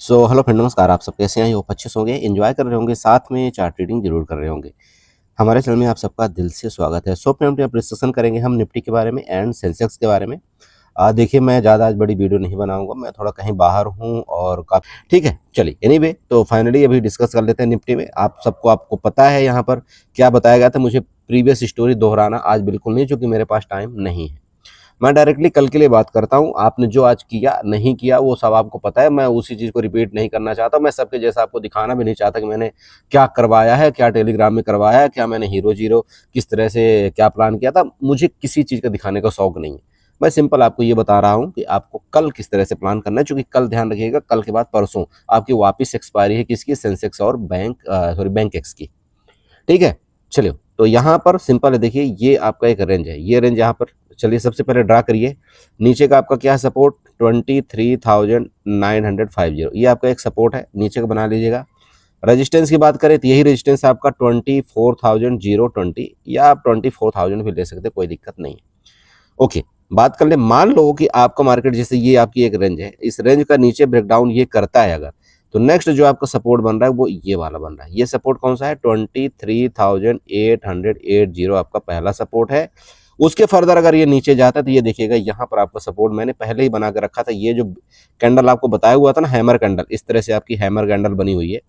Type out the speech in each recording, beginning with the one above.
Hello friend, नमस्कार। आप सब कैसे हैं? होप अच्छे से होंगे, एंजॉय कर रहे होंगे, साथ में चार्ट ट्रेडिंग जरूर कर रहे होंगे। हमारे चैनल में आप सबका दिल से स्वागत है। फ्रेंड, अब डिस्कशन करेंगे हम निफ्टी के बारे में एंड सेंसेक्स के बारे में। देखिए, मैं ज़्यादा आज बड़ी वीडियो नहीं बनाऊंगा, मैं थोड़ा कहीं बाहर हूँ और ठीक है। चलिए, एनीवे तो फाइनली अभी डिस्कस कर लेते हैं निफ्टी में। आपको पता है यहाँ पर क्या बताया गया था। मुझे प्रीवियस स्टोरी दोहराना आज बिल्कुल नहीं, क्योंकि मेरे पास टाइम नहीं है। मैं डायरेक्टली कल के लिए बात करता हूँ। आपने जो आज किया नहीं किया वो सब आपको पता है। मैं उसी चीज़ को रिपीट नहीं करना चाहता। मैं सबके जैसा आपको दिखाना भी नहीं चाहता कि मैंने क्या करवाया है, क्या टेलीग्राम में करवाया है, क्या मैंने हीरो जीरो किस तरह से क्या प्लान किया था। मुझे किसी चीज़ का दिखाने का शौक नहीं है। मैं सिंपल आपको ये बता रहा हूँ कि आपको कल किस तरह से प्लान करना है, क्योंकि कल ध्यान रखिएगा, कल के बाद परसों आपकी वापस एक्सपायरी है किसकी? सेंसेक्स और बैंक एक्स की। ठीक है, चलिए। तो यहाँ पर सिंपल है, देखिए ये आपका एक रेंज है, ये रेंज यहाँ पर। चलिए सबसे पहले ड्रा करिए। नीचे का आपका क्या है? सपोर्ट 23,950। ये आपका एक सपोर्ट है, नीचे का बना लीजिएगा। रेजिस्टेंस की बात करें तो यही रेजिस्टेंस आपका 24,020 या आप 24,000 भी ले सकते हैं, कोई दिक्कत नहीं है। ओके, बात कर ले। मान लो कि आपका मार्केट जैसे ये आपकी एक रेंज है, इस रेंज का नीचे ब्रेकडाउन ये करता है अगर, तो नेक्स्ट जो आपका सपोर्ट बन रहा है वो ये वाला बन रहा है। ये सपोर्ट कौन सा है? 23,880 आपका पहला सपोर्ट है। उसके फर्दर अगर ये नीचे जाता है तो ये देखिएगा, यहाँ पर आपका सपोर्ट मैंने पहले ही बना के रखा था। ये जो कैंडल आपको बताया हुआ था ना, हैमर कैंडल, इस तरह से आपकी हैमर कैंडल बनी हुई है।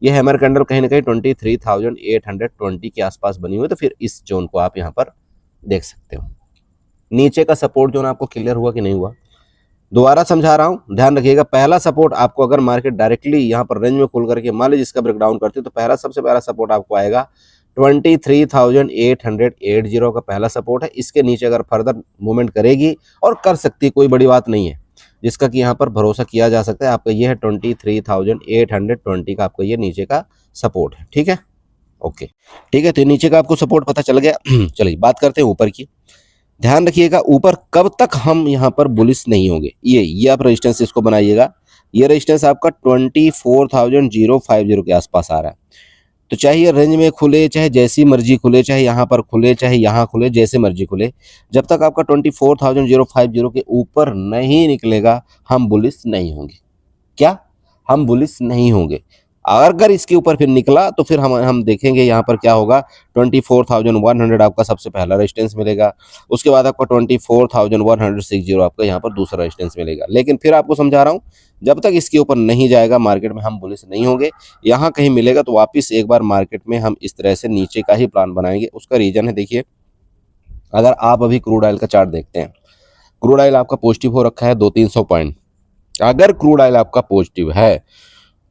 ये हैमर कैंडल कहीं ना कहीं 23,820 के आसपास बनी हुई है। तो फिर इस जोन को आप यहाँ पर देख सकते हो। नीचे का सपोर्ट जोन आपको क्लियर हुआ कि नहीं हुआ? दोबारा समझा रहा हूं, ध्यान रखिएगा। पहला सपोर्ट आपको, अगर मार्केट डायरेक्टली यहां पर रेंज में खुल करके मान लीजिए इसका ब्रेकडाउन करती है, तो सबसे पहला सपोर्ट आपको आएगा 23,880 का पहला सपोर्ट है। इसके नीचे अगर फर्दर मूवमेंट करेगी, और कर सकती है, कोई बड़ी बात नहीं है, जिसका कि यहाँ पर भरोसा किया जा सकता है। आपका ये है 23,820 का आपका ये नीचे का सपोर्ट है। ठीक है, ओके, ठीक है। तो नीचे का आपको सपोर्ट पता चल गया। चलिए बात करते हैं ऊपर की। ध्यान रखिएगा, ऊपर कब तक हम यहाँ पर बुलिश नहीं होंगे। ये आप रेजिस्टेंस इसको बनाइएगा। ये रेजिस्टेंस आपका 24,050 के आसपास आ रहा है। तो चाहे ये रेंज में खुले, चाहे जैसी मर्जी खुले, चाहे यहाँ पर खुले, चाहे यहाँ खुले, जैसे मर्जी खुले, जब तक आपका 24,050 के ऊपर नहीं निकलेगा, हम बुलिश नहीं होंगे। क्या? हम बुलिश नहीं होंगे। अगर इसके ऊपर फिर निकला तो फिर हम देखेंगे यहाँ पर क्या होगा। 24,100 आपका सबसे पहला रेजिस्टेंस मिलेगा। उसके बाद आपका 24,160 आपका यहाँ पर दूसरा रेजिस्टेंस मिलेगा। लेकिन फिर आपको समझा रहा हूँ, जब तक इसके ऊपर नहीं जाएगा मार्केट में, हम बुलिश नहीं होंगे। यहाँ कहीं मिलेगा तो वापस एक बार मार्केट में हम इस तरह से नीचे का ही प्लान बनाएंगे। उसका रीजन है, देखिए, अगर आप अभी क्रूड ऑयल का चार्ट देखते हैं, क्रूड ऑयल आपका पॉजिटिव हो रखा है 200-300 पॉइंट। अगर क्रूड ऑयल आपका पॉजिटिव है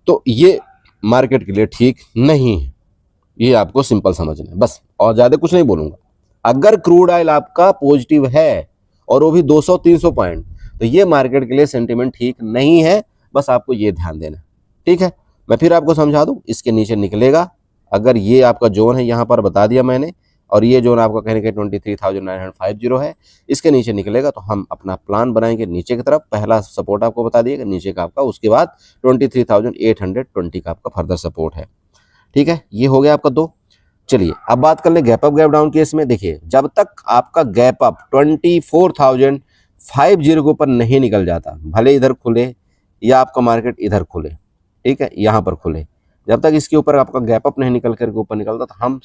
तो ये मार्केट के लिए ठीक नहीं है। ये आपको सिंपल समझना है बस, और ज्यादा कुछ नहीं बोलूंगा। अगर क्रूड ऑयल आपका पॉजिटिव है और वो भी 200-300 पॉइंट, तो ये मार्केट के लिए सेंटीमेंट ठीक नहीं है। बस आपको ये ध्यान देना, ठीक है। मैं फिर आपको समझा दूं, इसके नीचे निकलेगा, अगर ये आपका जोन है, यहाँ पर बता दिया मैंने, और ये जोन आपका कहने के 23,950 है, इसके नीचे निकलेगा तो हम अपना प्लान बनाएंगे नीचे की तरफ। पहला सपोर्ट आपको बता दिया नीचे का आपका, उसके बाद 23,820 का आपका फर्दर सपोर्ट है। ठीक है, ये हो गया आपका दो। चलिए अब बात कर ले gap up gap down case में। देखिए, जब तक आपका गैप अप 24,050 के ऊपर नहीं निकल जाता, भले इधर खुले या आपका मार्केट इधर खुले, ठीक है, यहाँ पर खुले, जब तक इसके ऊपर आपका गैप अप नहीं निकल करके ऊपर निकलता, तो हम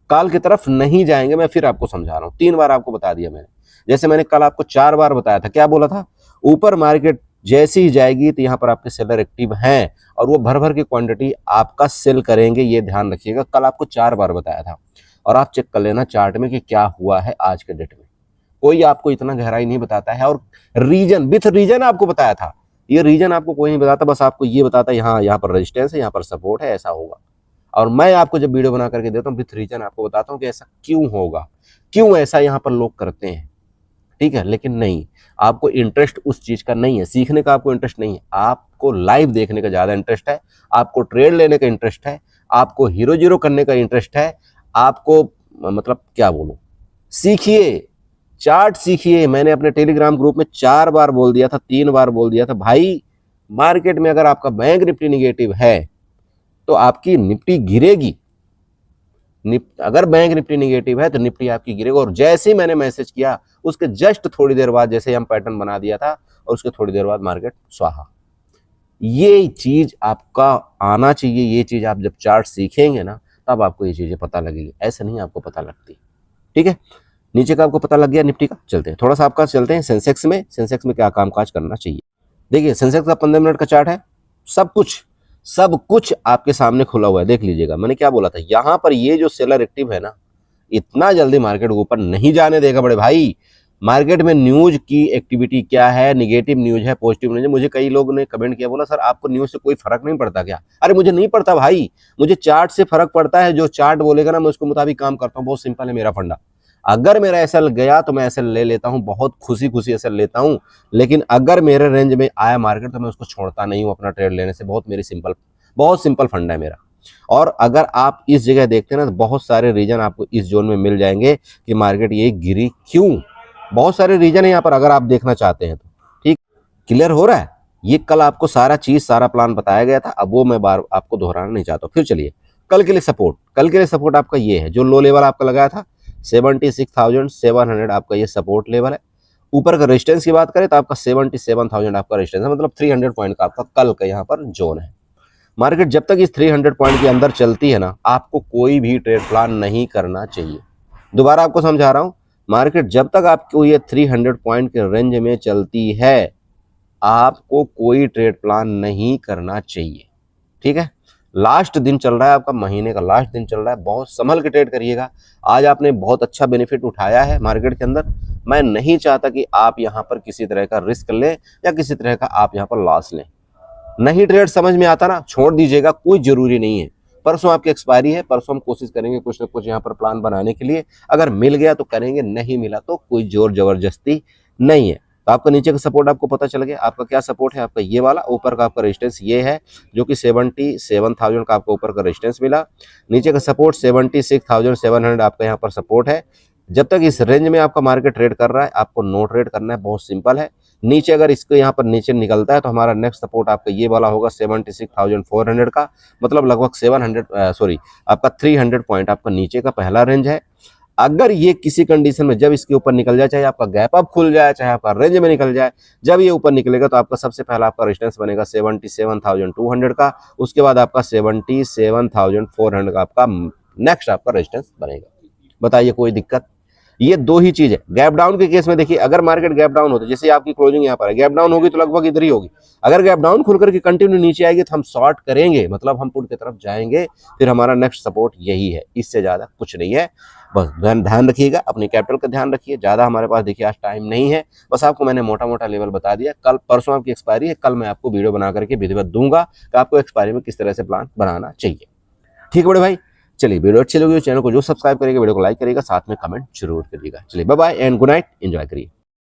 काल की तरफ नहीं जाएंगे। मैं फिर आपको समझा रहा हूँ, 3 बार आपको बता दिया मैंने। जैसे मैंने कल आपको 4 बार बताया था, क्या बोला था? ऊपर मार्केट जैसी ही जाएगी तो यहाँ पर आपके सेलर एक्टिव हैं और वो भर भर की क्वांटिटी आपका सेल करेंगे। ये ध्यान रखिएगा, कल आपको 4 बार बताया था। और आप चेक कर लेना चार्ट में कि क्या हुआ है आज के डेट में। कोई आपको इतना गहराई नहीं बताता है, और रीजन विथ रीजन आपको बताया था। ये रीजन आपको कोई नहीं बताता, बस आपको ये बताता है यहाँ पर रेजिस्टेंस है, यहाँ पर सपोर्ट है, ऐसा होगा। और मैं आपको जब वीडियो बना करके देता हूँ विथ रीजन आपको बताता हूँ कि ऐसा क्यों होगा, क्यों ऐसा यहाँ पर लोग करते हैं। ठीक है, लेकिन नहीं, आपको इंटरेस्ट उस चीज का नहीं है, सीखने का आपको इंटरेस्ट नहीं है, आपको लाइव देखने का ज्यादा इंटरेस्ट है, आपको ट्रेड लेने का इंटरेस्ट है, आपको हीरो जीरो करने का इंटरेस्ट है। आपको मतलब क्या बोलूं, सीखिए, चार्ट सीखिए। मैंने अपने टेलीग्राम ग्रुप में 4 बार बोल दिया था, 3 बार बोल दिया था, भाई मार्केट में अगर आपका बैंक निफ्टी निगेटिव है तो आपकी निफ्टी गिरेगी। अगर बैंक निफ्टी निगेटिव है तो निफ्टी आपकी गिरेगा। और जैसे ही मैंने मैसेज किया, उसके जस्ट थोड़ी देर बाद जैसे हम पैटर्न बना दिया था, और उसके थोड़ी देर बाद मार्केट स्वाहा। ये चीज आपका आना चाहिए। ये चीज आप जब चार्ट सीखेंगे ना तब आपको ये चीजें पता लगेगी, ऐसे नहीं आपको पता लगती। ठीक है, नीचे का आपको पता लग गया निफ्टी का। चलते हैं थोड़ा सा आपका, चलते हैं सेंसेक्स में। सेंसेक्स में क्या कामकाज करना चाहिए। देखिए सेंसेक्स का 15 मिनट का चार्ट है, सब कुछ आपके सामने खुला हुआ है। देख लीजिएगा मैंने क्या बोला था, यहां पर ये जो सेलर एक्टिव है ना, इतना जल्दी मार्केट ऊपर नहीं जाने देगा बड़े भाई। मार्केट में न्यूज की एक्टिविटी क्या है, निगेटिव न्यूज है, पॉजिटिव न्यूज है। मुझे कई लोगों ने कमेंट किया, बोला सर आपको न्यूज से कोई फर्क नहीं पड़ता क्या? अरे मुझे नहीं पड़ता भाई, मुझे चार्ट से फर्क पड़ता है। जो चार्ट बोलेगा ना मैं उसके मुताबिक काम करता हूँ। बहुत सिंपल है मेरा फंडा। अगर मेरा एसएल गया तो मैं एसएल ले लेता हूँ, बहुत खुशी खुशी एसएल लेता हूँ। लेकिन अगर मेरे रेंज में आया मार्केट तो मैं उसको छोड़ता नहीं हूँ अपना ट्रेड लेने से। बहुत सिंपल फंडा है मेरा। और अगर आप इस जगह देखते हैं ना तो बहुत सारे रीजन आपको इस जोन में मिल जाएंगे कि मार्केट ये गिरी क्यों। बहुत सारे रीजन है यहाँ पर अगर आप देखना चाहते हैं तो। ठीक, क्लियर हो रहा है। ये कल आपको सारा चीज सारा प्लान बताया गया था, अब वो मैं बार आपको दोहराना नहीं चाहता। फिर चलिए कल के लिए सपोर्ट आपका ये है, जो लो लेवल आपका लगाया था 76,700 आपका ये सपोर्ट लेवल है। ऊपर का रेजिस्टेंस की बात करें तो आपका 77,000 आपका रेजिस्टेंस है, मतलब 300 पॉइंट का आपका कल का यहाँ पर जोन है। मार्केट जब तक इस 300 पॉइंट के अंदर चलती है ना, आपको कोई भी ट्रेड प्लान नहीं करना चाहिए। दोबारा आपको समझा रहा हूं, मार्केट जब तक आपको ये 300 पॉइंट के रेंज में चलती है आपको कोई ट्रेड प्लान नहीं करना चाहिए। ठीक है, लास्ट दिन चल रहा है आपका, महीने का लास्ट दिन चल रहा है, बहुत संभल के ट्रेड करिएगा। आज आपने बहुत अच्छा बेनिफिट उठाया है मार्केट के अंदर। मैं नहीं चाहता कि आप यहां पर किसी तरह का रिस्क लें या किसी तरह का आप यहां पर लॉस लें। नहीं ट्रेड समझ में आता ना, छोड़ दीजिएगा, कोई जरूरी नहीं है। परसों आपकी एक्सपायरी है, परसों हम कोशिश करेंगे कुछ ना कुछ यहाँ पर प्लान बनाने के लिए। अगर मिल गया तो करेंगे, नहीं मिला तो कोई जोर जबरदस्ती नहीं है। तो आपका नीचे का सपोर्ट आपको पता चल गया। आपका क्या सपोर्ट है, आपका ये वाला। ऊपर का आपका रेजिस्टेंस ये है जो कि 77,000 का आपको ऊपर का रेजिस्टेंस मिला। नीचे का सपोर्ट 76,700 आपका यहाँ पर सपोर्ट है। जब तक इस रेंज में आपका मार्केट ट्रेड कर रहा है आपको नो ट्रेड करना है, बहुत सिंपल है। नीचे अगर इसको यहाँ पर नीचे निकलता है तो हमारा नेक्स्ट सपोर्ट आपका ये वाला होगा 76,400 का, मतलब लगभग 300 पॉइंट आपका नीचे का पहला रेंज है। अगर ये किसी कंडीशन में जब इसके ऊपर निकल जाए, चाहे आपका गैप अप खुल जाए चाहे आपका रेंज में निकल जाए, जब ये ऊपर निकलेगा तो आपका सबसे पहला आपका रेजिस्टेंस बनेगा 77,200 का। उसके बाद आपका 77,400 का आपका नेक्स्ट आपका रेजिस्टेंस बनेगा। बताइए कोई दिक्कत? ये दो ही चीज है। गैप डाउन के केस में देखिए, अगर मार्केट गैप डाउन होता है, जैसे आपकी क्लोजिंग यहाँ पर है, गैप डाउन होगी तो लगभग इधर ही होगी। अगर गैप डाउन खुल करके कंटिन्यू नीचे आएगी तो हम शॉर्ट करेंगे, मतलब हम पुट की तरफ जाएंगे। फिर हमारा नेक्स्ट सपोर्ट यही है, इससे ज्यादा कुछ नहीं है। बस ध्यान रखिएगा, अपनी कैपिटल का ध्यान रखिए। ज्यादा हमारे पास देखिए आज टाइम नहीं है, बस आपको मैंने मोटा मोटा लेवल बता दिया। कल परसों आपकी एक्सपायरी है, कल मैं आपको वीडियो बना करके विधिवत दूंगा कि आपको एक्सपायरी में किस तरह से प्लान बनाना चाहिए। ठीक है बड़े भाई, चलिए वीडियो अच्छी लगी, चैनल को जो सब्सक्राइब करेगा, वीडियो को लाइक करेगा, साथ में कमेंट जरूर करिएगा। चलिए bye bye and good night, enjoy करिए।